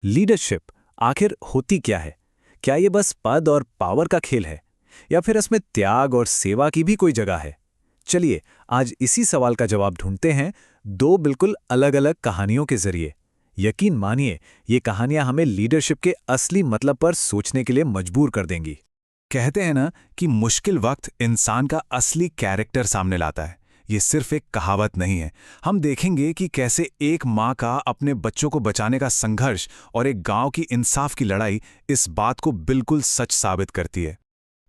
Leadership आखिर होती क्या है? क्या ये बस पद और पावर का खेल है, या फिर इसमें त्याग और सेवा की भी कोई जगह है? चलिए, आज इसी सवाल का जवाब ढूंढते हैं दो बिल्कुल अलग-अलग कहानियों के जरिए। यकीन मानिए, ये कहानियां हमें लीडरशिप के असली मतलब पर सोचने के लिए मजबूर कर देंगी। कहते हैं ना कि मुश्किल वक्त इंसान का असली कैरेक्टर सामने लाता है। ये सिर्फ एक कहावत नहीं है। हम देखेंगे कि कैसे एक माँ का अपने बच्चों को बचाने का संघर्ष और एक गांव की इंसाफ की लड़ाई इस बात को बिल्कुल सच साबित करती है।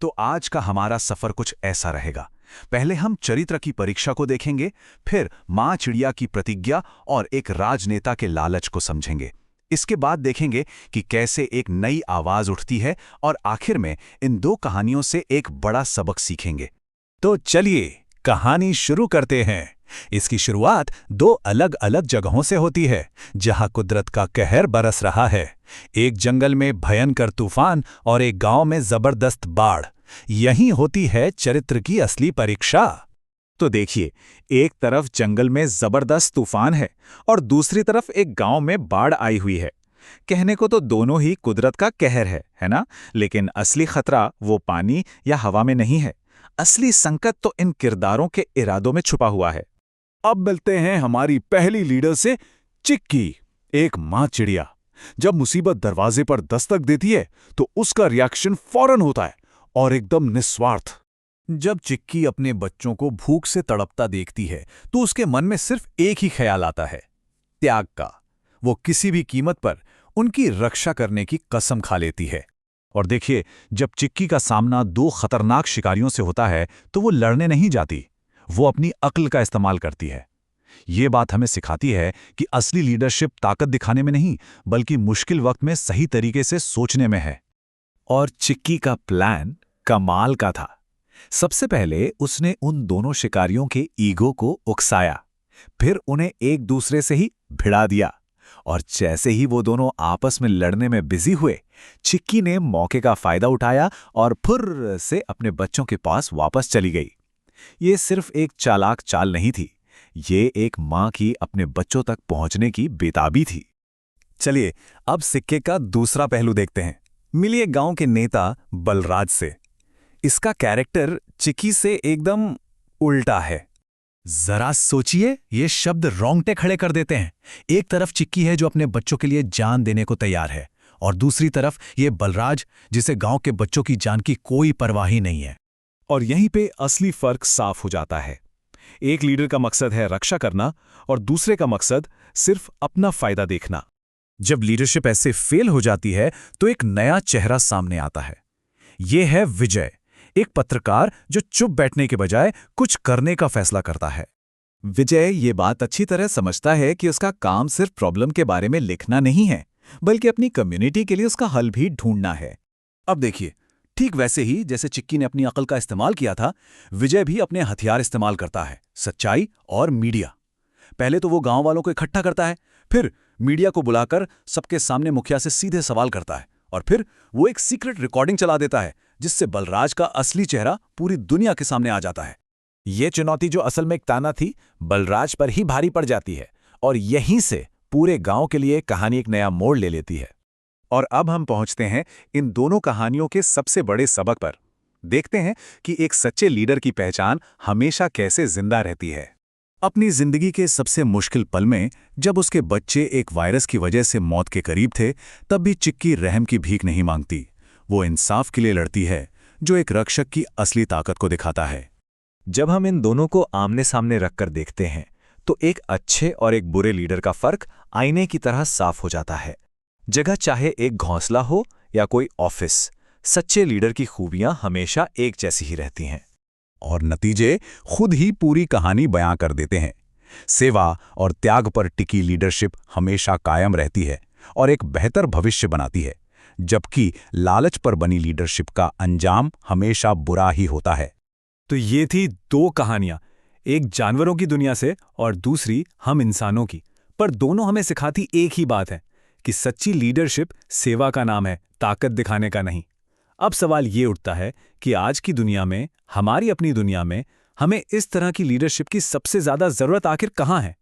तो आज का हमारा सफर कुछ ऐसा रहेगा। पहले हम चरित्र की परीक्षा को देखेंगे, फिर माँ चिड़िया की प्रतिज्ञा और एक राजनेता के लालच को समझेंगे। इसके बाद देखेंगे कि कैसे एक नई आवाज उठती है और आखिर में इन दो कहानियों से एक बड़ा सबक सीखेंगे। तो चलिए, कहानी शुरू करते हैं। इसकी शुरुआत दो अलग-अलग जगहों से होती है, जहां कुदरत का कहर बरस रहा है। एक जंगल में भयंकर तूफान और एक गांव में जबरदस्त बाढ़। यहीं होती है चरित्र की असली परीक्षा। तो देखिए, एक तरफ जंगल में जबरदस्त तूफान है और दूसरी तरफ एक गांव में बाढ़ आई हुई है। कहने को तो दोनों ही कुदरत का कहर है ना? लेकिन असली खतरा वो पानी या हवा में नहीं है। असली संकट तो इन किरदारों के इरादों में छुपा हुआ है। अब मिलते हैं हमारी पहली लीडर से, चिक्की, एक माँ चिड़िया। जब मुसीबत दरवाजे पर दस्तक देती है तो उसका रिएक्शन फौरन होता है और एकदम निस्वार्थ। जब चिक्की अपने बच्चों को भूख से तड़पता देखती है तो उसके मन में सिर्फ एक ही ख्याल आता है, त्याग का। वो किसी भी कीमत पर उनकी रक्षा करने की कसम खा लेती है। और देखिए, जब चिक्की का सामना दो खतरनाक शिकारियों से होता है तो वो लड़ने नहीं जाती, वो अपनी अक्ल का इस्तेमाल करती है। ये बात हमें सिखाती है कि असली लीडरशिप ताकत दिखाने में नहीं, बल्कि मुश्किल वक्त में सही तरीके से सोचने में है। और चिक्की का प्लान कमाल का था। सबसे पहले उसने उन दोनों शिकारियों के ईगो को उकसाया, फिर उन्हें एक दूसरे से ही भिड़ा दिया। और जैसे ही वो दोनों आपस में लड़ने में बिजी हुए, चिक्की ने मौके का फायदा उठाया और फुर्र से अपने बच्चों के पास वापस चली गई। ये सिर्फ एक चालाक चाल नहीं थी, ये एक माँ की अपने बच्चों तक पहुंचने की बेताबी थी। चलिए, अब सिक्के का दूसरा पहलू देखते हैं। मिलिए गांव के नेता बलराज से। इसका कैरेक्टर चिक्की से एकदम उल्टा है। जरा सोचिए, ये शब्द रोंगटे खड़े कर देते हैं। एक तरफ चिक्की है जो अपने बच्चों के लिए जान देने को तैयार है, और दूसरी तरफ ये बलराज जिसे गांव के बच्चों की जान की कोई परवाह ही नहीं है। और यहीं पे असली फर्क साफ हो जाता है। एक लीडर का मकसद है रक्षा करना और दूसरे का मकसद सिर्फ अपना फायदा देखना। जब लीडरशिप ऐसे फेल हो जाती है तो एक नया चेहरा सामने आता है। ये है विजय, एक पत्रकार जो चुप बैठने के बजाय कुछ करने का फैसला करता है। विजय ये बात अच्छी तरह समझता है कि उसका काम सिर्फ प्रॉब्लम के बारे में लिखना नहीं है, बल्कि अपनी कम्युनिटी के लिए उसका हल भी ढूंढना है। अब देखिए, ठीक वैसे ही जैसे चिक्की ने अपनी अकल का इस्तेमाल किया था, विजय भी अपने हथियार इस्तेमाल करता है, सच्चाई और मीडिया। पहले तो वो गांव वालों को इकट्ठा करता है, फिर मीडिया को बुलाकर सबके सामने मुखिया से सीधे सवाल करता है, और फिर वो एक सीक्रेट रिकॉर्डिंग चला देता है जिससे बलराज का असली चेहरा पूरी दुनिया के सामने आ जाता है। ये चुनौती जो असल में एक ताना थी, बलराज पर ही भारी पड़ जाती है, और यहीं से पूरे गांव के लिए कहानी एक नया मोड़ ले लेती है। और अब हम पहुंचते हैं इन दोनों कहानियों के सबसे बड़े सबक पर। देखते हैं कि एक सच्चे लीडर की पहचान हमेशा कैसे जिंदा रहती है। अपनी जिंदगी के सबसे मुश्किल पल में, जब उसके बच्चे एक वायरस की वजह से मौत के करीब थे, तब भी चिक्की रहम की भीख नहीं मांगती। वो इंसाफ के लिए लड़ती है, जो एक रक्षक की असली ताकत को दिखाता है। जब हम इन दोनों को आमने सामने रखकर देखते हैं, तो एक अच्छे और एक बुरे लीडर का फर्क आईने की तरह साफ हो जाता है। जगह चाहे एक घोंसला हो या कोई ऑफिस, सच्चे लीडर की खूबियां हमेशा एक जैसी ही रहती हैं। और नतीजे खुद ही पूरी कहानी बयां कर देते हैं। सेवा और त्याग पर टिकी लीडरशिप हमेशा कायम रहती है और एक बेहतर भविष्य बनाती है, जबकि लालच पर बनी लीडरशिप का अंजाम हमेशा बुरा ही होता है। तो ये थी दो कहानियां, एक जानवरों की दुनिया से और दूसरी हम इंसानों की। पर दोनों हमें सिखाती एक ही बात है कि सच्ची लीडरशिप सेवा का नाम है, ताकत दिखाने का नहीं। अब सवाल ये उठता है कि आज की दुनिया में, हमारी अपनी दुनिया में, हमें इस तरह की लीडरशिप की सबसे ज्यादा जरूरत आखिर कहाँ है?